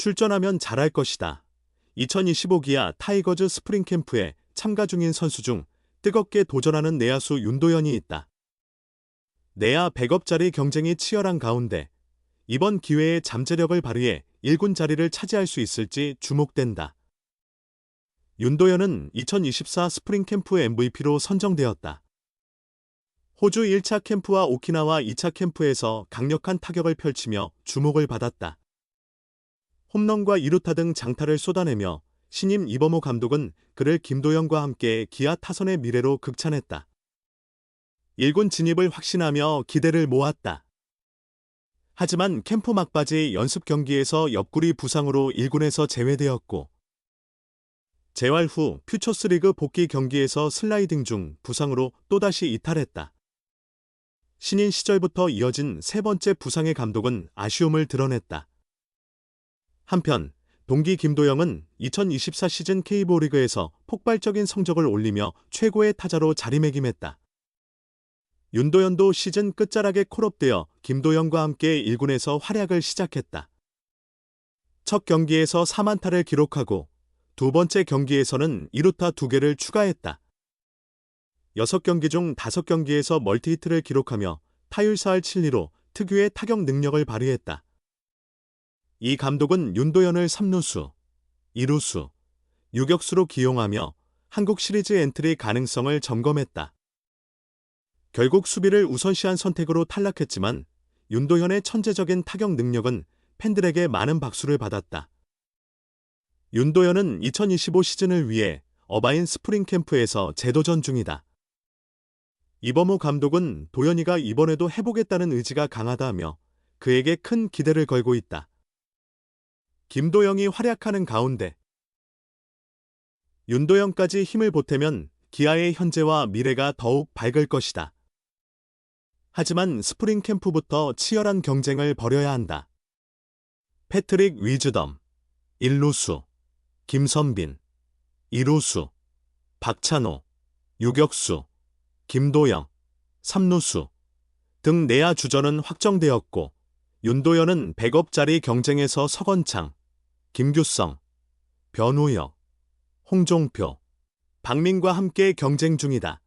출전하면 잘할 것이다. 2025 기아 타이거즈 스프링 캠프에 참가 중인 선수 중 뜨겁게 도전하는 내야수 윤도현이 있다. 내야 100업짜리 경쟁이 치열한 가운데 이번 기회에 잠재력을 발휘해 1군 자리를 차지할 수 있을지 주목된다. 윤도현은 2024 스프링 캠프 MVP로 선정되었다. 호주 1차 캠프와 오키나와 2차 캠프에서 강력한 타격을 펼치며 주목을 받았다. 홈런과 2루타 등 장타를 쏟아내며 신임 이범호 감독은 그를 김도영과 함께 기아 타선의 미래로 극찬했다. 1군 진입을 확신하며 기대를 모았다. 하지만 캠프 막바지 연습 경기에서 옆구리 부상으로 1군에서 제외되었고 재활 후 퓨처스리그 복귀 경기에서 슬라이딩 중 부상으로 또다시 이탈했다. 신인 시절부터 이어진 세 번째 부상의 감독은 아쉬움을 드러냈다. 한편 동기 김도영은 2024 시즌 K리그에서 폭발적인 성적을 올리며 최고의 타자로 자리매김했다. 윤도현도 시즌 끝자락에 콜업되어 김도영과 함께 1군에서 활약을 시작했다. 첫 경기에서 4안타를 기록하고 두 번째 경기에서는 2루타 2개를 추가했다. 6경기 중 5경기에서 멀티히트를 기록하며 타율 4할 7리로 특유의 타격 능력을 발휘했다. 이 감독은 윤도현을 3루수, 2루수, 유격수로 기용하며 한국 시리즈 엔트리 가능성을 점검했다. 결국 수비를 우선시한 선택으로 탈락했지만 윤도현의 천재적인 타격 능력은 팬들에게 많은 박수를 받았다. 윤도현은 2025 시즌을 위해 어바인 스프링 캠프에서 재도전 중이다. 이범호 감독은 도현이가 이번에도 해보겠다는 의지가 강하다며 그에게 큰 기대를 걸고 있다. 김도영이 활약하는 가운데 윤도현까지 힘을 보태면 기아의 현재와 미래가 더욱 밝을 것이다. 하지만 스프링 캠프부터 치열한 경쟁을 벌여야 한다. 패트릭 위즈덤, 1루수, 김선빈, 2루수, 박찬호, 유격수, 김도영, 3루수 등 내야 주전은 확정되었고 윤도현은 100업짜리 경쟁에서 서건창, 김규성, 변우혁, 홍종표, 박민과 함께 경쟁 중이다.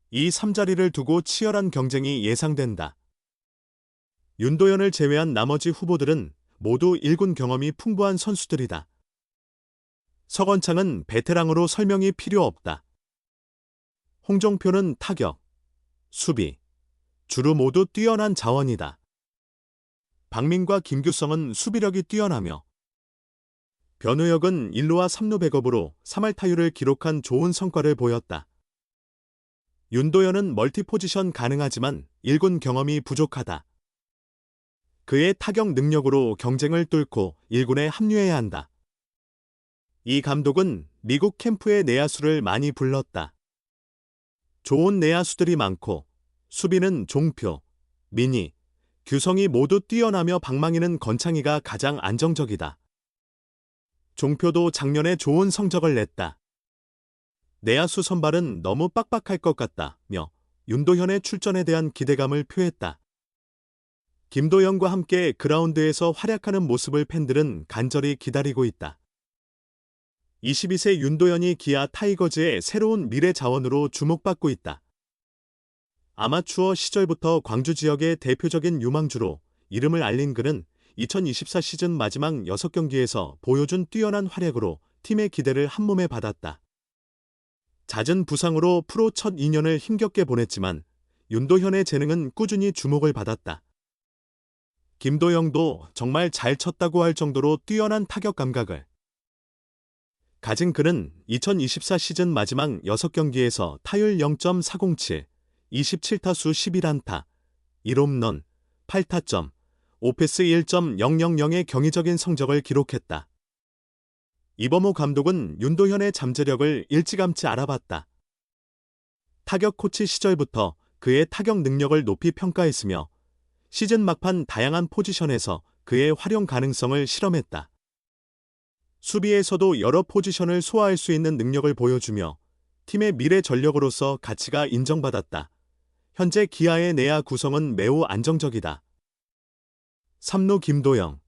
이 3자리를 두고 치열한 경쟁이 예상된다. 윤도현을 제외한 나머지 후보들은 모두 1군 경험이 풍부한 선수들이다. 서건창은 베테랑으로 설명이 필요 없다. 홍종표는 타격, 수비, 주루 모두 뛰어난 자원이다. 박민과 김규성은 수비력이 뛰어나며 변우혁은 1루와 3루 백업으로 3할 타율을 기록한 좋은 성과를 보였다. 윤도현은 멀티포지션 가능하지만 1군 경험이 부족하다. 그의 타격 능력으로 경쟁을 뚫고 1군에 합류해야 한다. 이 감독은 미국 캠프의 내야수를 많이 불렀다. 좋은 내야수들이 많고 수비는 종표, 민희, 규성이 모두 뛰어나며 방망이는 건창이가 가장 안정적이다. 종표도 작년에 좋은 성적을 냈다. 내야수 선발은 너무 빡빡할 것 같다며 윤도현의 출전에 대한 기대감을 표했다. 김도영과 함께 그라운드에서 활약하는 모습을 팬들은 간절히 기다리고 있다. 22세 윤도현이 기아 타이거즈의 새로운 미래 자원으로 주목받고 있다. 아마추어 시절부터 광주 지역의 대표적인 유망주로 이름을 알린 그는 2024 시즌 마지막 6경기에서 보여준 뛰어난 활약으로 팀의 기대를 한몸에 받았다. 잦은 부상으로 프로 첫 2년을 힘겹게 보냈지만 윤도현의 재능은 꾸준히 주목을 받았다. 김도영도 정말 잘 쳤다고 할 정도로 뛰어난 타격 감각을 가진 그는 2024 시즌 마지막 6경기에서 타율 0.407, 27타수 11안타, 1홈런, 8타점, 오패스 1.000의 경이적인 성적을 기록했다. 이범호 감독은 윤도현의 잠재력을 일찌감치 알아봤다. 타격 코치 시절부터 그의 타격 능력을 높이 평가했으며 시즌 막판 다양한 포지션에서 그의 활용 가능성을 실험했다. 수비에서도 여러 포지션을 소화할 수 있는 능력을 보여주며 팀의 미래 전력으로서 가치가 인정받았다. 현재 기아의 내야 구성은 매우 안정적이다. 3루 김도영,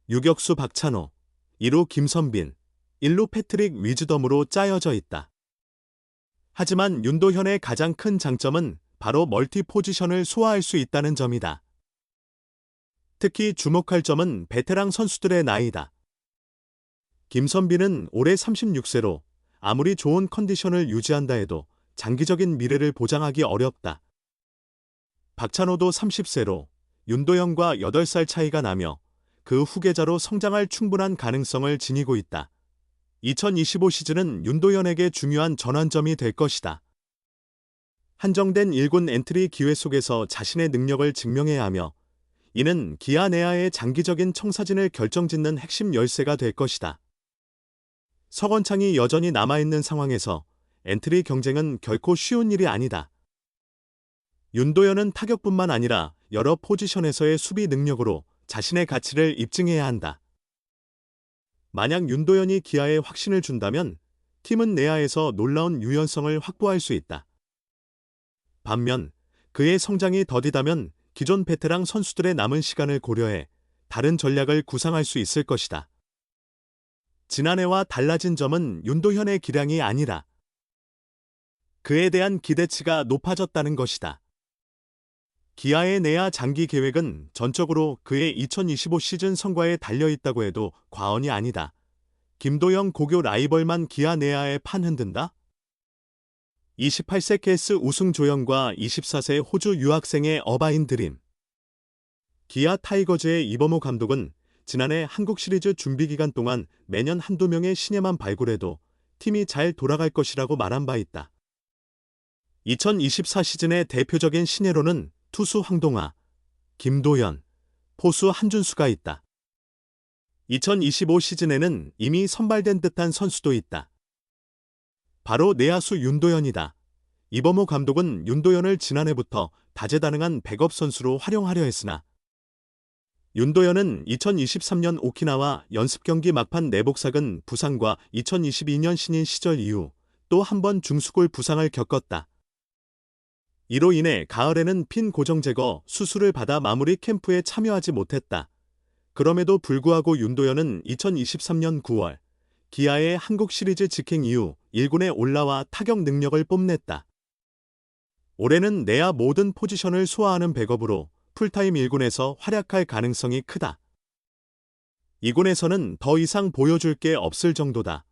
유격수 박찬호, 2루 김선빈, 1루 패트릭 위즈덤으로 짜여져 있다. 하지만 윤도현의 가장 큰 장점은 바로 멀티 포지션을 소화할 수 있다는 점이다. 특히 주목할 점은 베테랑 선수들의 나이다. 김선빈은 올해 36세로 아무리 좋은 컨디션을 유지한다 해도 장기적인 미래를 보장하기 어렵다. 박찬호도 30세로 윤도현과 8살 차이가 나며 그 후계자로 성장할 충분한 가능성을 지니고 있다. 2025 시즌은 윤도현에게 중요한 전환점이 될 것이다. 한정된 1군 엔트리 기회 속에서 자신의 능력을 증명해야 하며 이는 기아 내야의 장기적인 청사진을 결정짓는 핵심 열쇠가 될 것이다. 석원창이 여전히 남아있는 상황에서 엔트리 경쟁은 결코 쉬운 일이 아니다. 윤도현은 타격뿐만 아니라 여러 포지션에서의 수비 능력으로 자신의 가치를 입증해야 한다. 만약 윤도현이 기아에 확신을 준다면 팀은 내야에서 놀라운 유연성을 확보할 수 있다. 반면 그의 성장이 더디다면 기존 베테랑 선수들의 남은 시간을 고려해 다른 전략을 구상할 수 있을 것이다. 지난해와 달라진 점은 윤도현의 기량이 아니라 그에 대한 기대치가 높아졌다는 것이다. 기아의 내야 장기 계획은 전적으로 그의 2025 시즌 성과에 달려있다고 해도 과언이 아니다. 김도영 고교 라이벌만 기아 내야에 판 흔든다? 28세 캐스 우승 조영과 24세 호주 유학생의 어바인 드림. 기아 타이거즈의 이범호 감독은 지난해 한국 시리즈 준비 기간 동안 매년 한두 명의 신예만 발굴해도 팀이 잘 돌아갈 것이라고 말한 바 있다. 2024 시즌의 대표적인 신예로는 투수 황동하, 김도현, 포수 한준수가 있다. 2025 시즌에는 이미 선발된 듯한 선수도 있다. 바로 내야수 윤도현이다. 이범호 감독은 윤도현을 지난해부터 다재다능한 백업 선수로 활용하려 했으나 윤도현은 2023년 오키나와 연습경기 막판 내복사근 부상과 2022년 신인 시절 이후 또 한 번 중수골 부상을 겪었다. 이로 인해 가을에는 핀 고정 제거 수술을 받아 마무리 캠프에 참여하지 못했다. 그럼에도 불구하고 윤도현은 2023년 9월 기아의 한국 시리즈 직행 이후 1군에 올라와 타격 능력을 뽐냈다. 올해는 내야 모든 포지션을 소화하는 백업으로 풀타임 1군에서 활약할 가능성이 크다. 2군에서는 더 이상 보여줄 게 없을 정도다.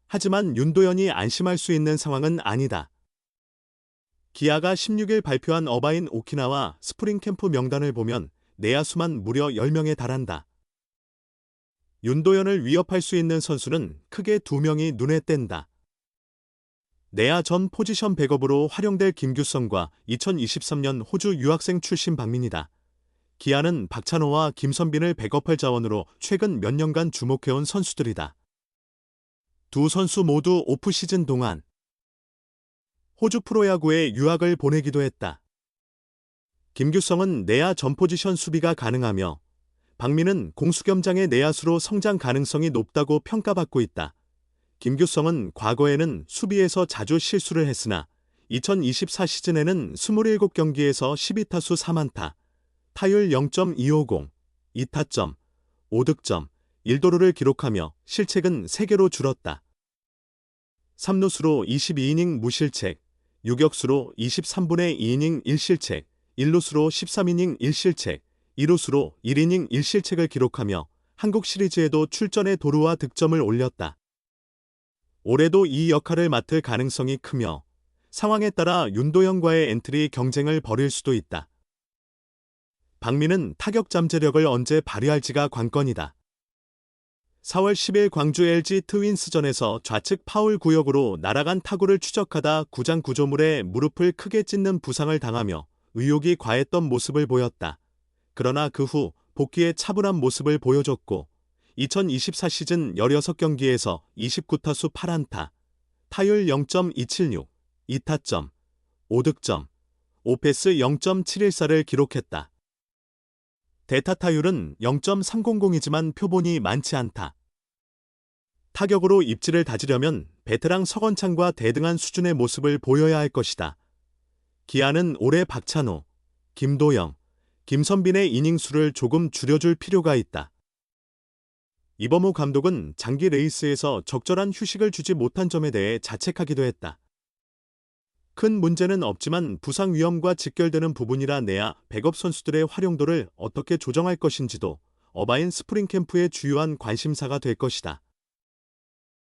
하지만 윤도현이 안심할 수 있는 상황은 아니다. 기아가 16일 발표한 어바인 오키나와 스프링 캠프 명단을 보면 내야수만 무려 10명에 달한다. 윤도현을 위협할 수 있는 선수는 크게 2명이 눈에 띈다. 내야 전 포지션 백업으로 활용될 김규성과 2023년 호주 유학생 출신 박민이다. 기아는 박찬호와 김선빈을 백업할 자원으로 최근 몇 년간 주목해온 선수들이다. 두 선수 모두 오프시즌 동안 호주 프로야구에 유학을 보내기도 했다. 김규성은 내야 전 포지션 수비가 가능하며 박민은 공수겸장의 내야수로 성장 가능성이 높다고 평가받고 있다. 김규성은 과거에는 수비에서 자주 실수를 했으나 2024 시즌에는 27경기에서 12타수 4안타, 타율 0.250, 2타점, 5득점, 1도루를 기록하며 실책은 3개로 줄었다. 3루수로 22이닝 무실책, 유격수로 23분의 2이닝 1실책, 1루수로 13이닝 1실책, 2루수로 1이닝 1실책을 기록하며 한국 시리즈에도 출전해 도루와 득점을 올렸다. 올해도 이 역할을 맡을 가능성이 크며 상황에 따라 윤도현과의 엔트리 경쟁을 벌일 수도 있다. 박민은 타격 잠재력을 언제 발휘할지가 관건이다. 4월 10일 광주 LG 트윈스전에서 좌측 파울 구역으로 날아간 타구를 추적하다 구장 구조물에 무릎을 크게 찢는 부상을 당하며 의욕이 과했던 모습을 보였다. 그러나 그 후 복귀에 차분한 모습을 보여줬고 2024 시즌 16경기에서 29타수 8안타, 타율 0.276, 2타점, 5득점, 5패스 0.714를 기록했다. 대타 타율은 0.300이지만 표본이 많지 않다. 타격으로 입지를 다지려면 베테랑 석원창과 대등한 수준의 모습을 보여야 할 것이다. 기아는 올해 박찬호, 김도영, 김선빈의 이닝 수를 조금 줄여줄 필요가 있다. 이범호 감독은 장기 레이스에서 적절한 휴식을 주지 못한 점에 대해 자책하기도 했다. 큰 문제는 없지만 부상 위험과 직결되는 부분이라 내야 백업 선수들의 활용도를 어떻게 조정할 것인지도 어바인 스프링 캠프의 주요한 관심사가 될 것이다.